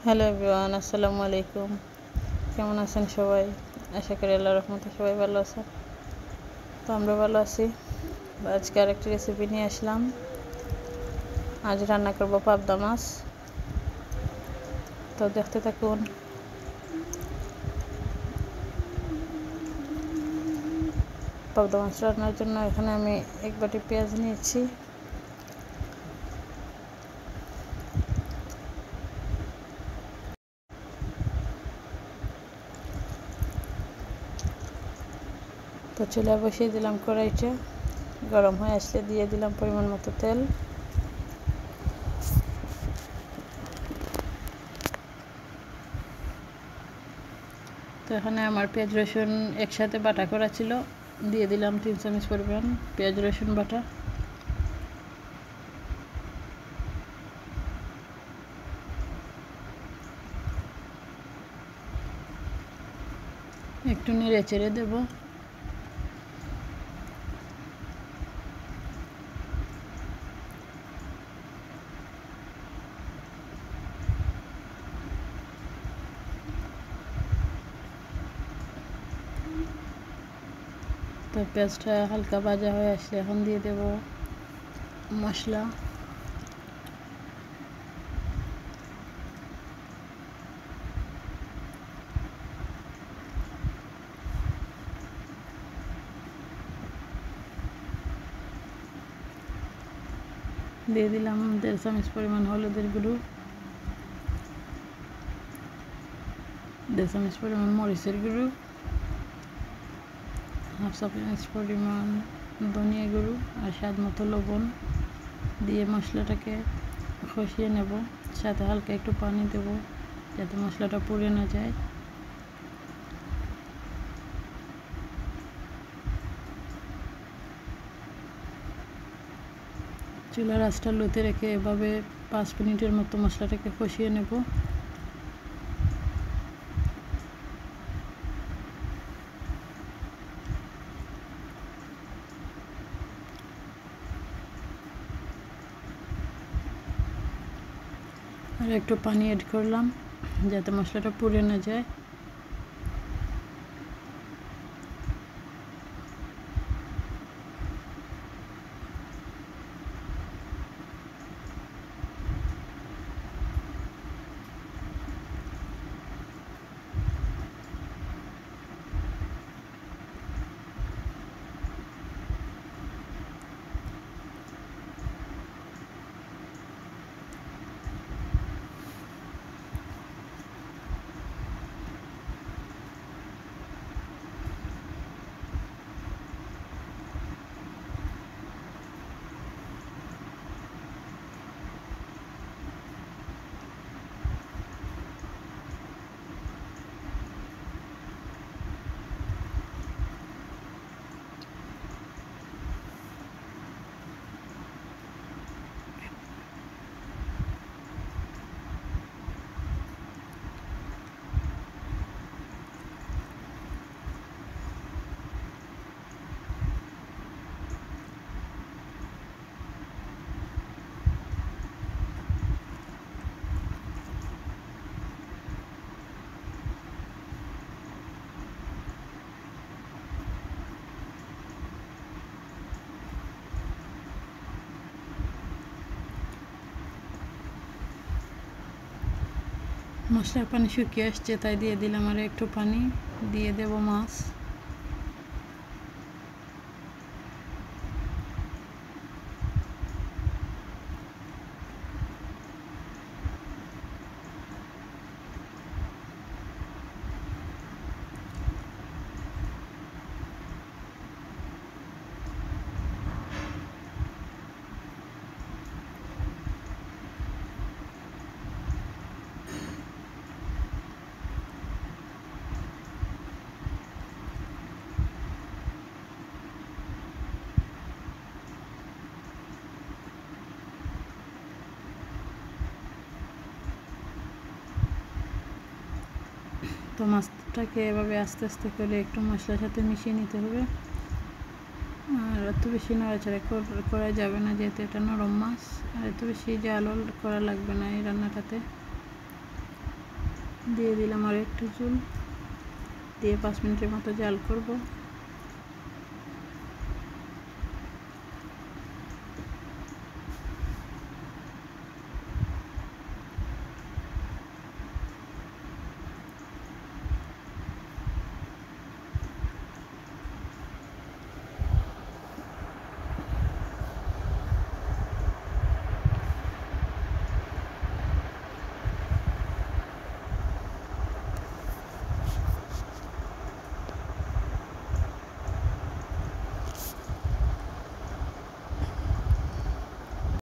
Hello everyone, আসসালামু আলাইকুম। কেমন আছেন সবাই? আশা করি আল্লাহর রহমতে সবাই ভালো আছেন। তো আমরা ভালো আছি। আজকে আরেকটি রেসিপি নিয়ে আসলাম। আজ রান্না করব পাবদা মাছ। তো দেখতে থাকুন। পাবদা মাছ রান্নার জন্য এখানে আমি এক বাটি পেঁয়াজ নিয়েছি। তো চুলা বসিয়ে দিলাম কড়াইটা। গরম হয়ে আসলে দিয়ে দিলাম পরিমাণ মতো তেল। তো এখানে আমার পেঁয়াজ রসুন একসাথে বাটা করা ছিল, দিয়ে দিলাম 3 চামচ পরিমাণ পেঁয়াজ রসুন বাটা। একটু নেড়ে চেড়ে দেব। তো পেঁয়াজটা হালকা ভাজা হয়ে আসলে এখন দিয়ে দেব মশলা। দিয়ে দিলাম 1.5 চামচ পরিমাণ হলুদের গুঁড়ো, 1.5 চামচ পরিমাণ মরিচের গুঁড়ো, 1/2 চামচ পরিমাণ ধনিয়া গুঁড়ো আর স্বাদ মতো লবণ দিয়ে মশলাটাকে কষিয়ে নেব। সাথে হালকা একটু পানি দেব যাতে মশলাটা পুড়ে না যায়। চুলার আঁচটা লোতে রেখে এভাবে 5 মিনিটের মতো মশলাটাকে কষিয়ে নেব। আর একটু পানি অ্যাড করলাম যাতে মশলাটা পুড়ে না যায়। মশলার পানি শুকিয়ে আসছে, তাই দিয়ে দিলাম আর একটু পানি। দিয়ে দেব মাছ। তো মাছটাকে এভাবে আস্তে আস্তে করে একটু মশলার সাথে মিশিয়ে নিতে হবে। আর এত বেশি নাড়াচাড়া করা যাবে না, যেহেতু এটা নরম মাছ। আর এত বেশি জাল করা লাগবে না এই রান্নাটাতে। দিয়ে দিলাম আর একটু চুল দিয়ে 5 মিনিটের মতো জাল করব।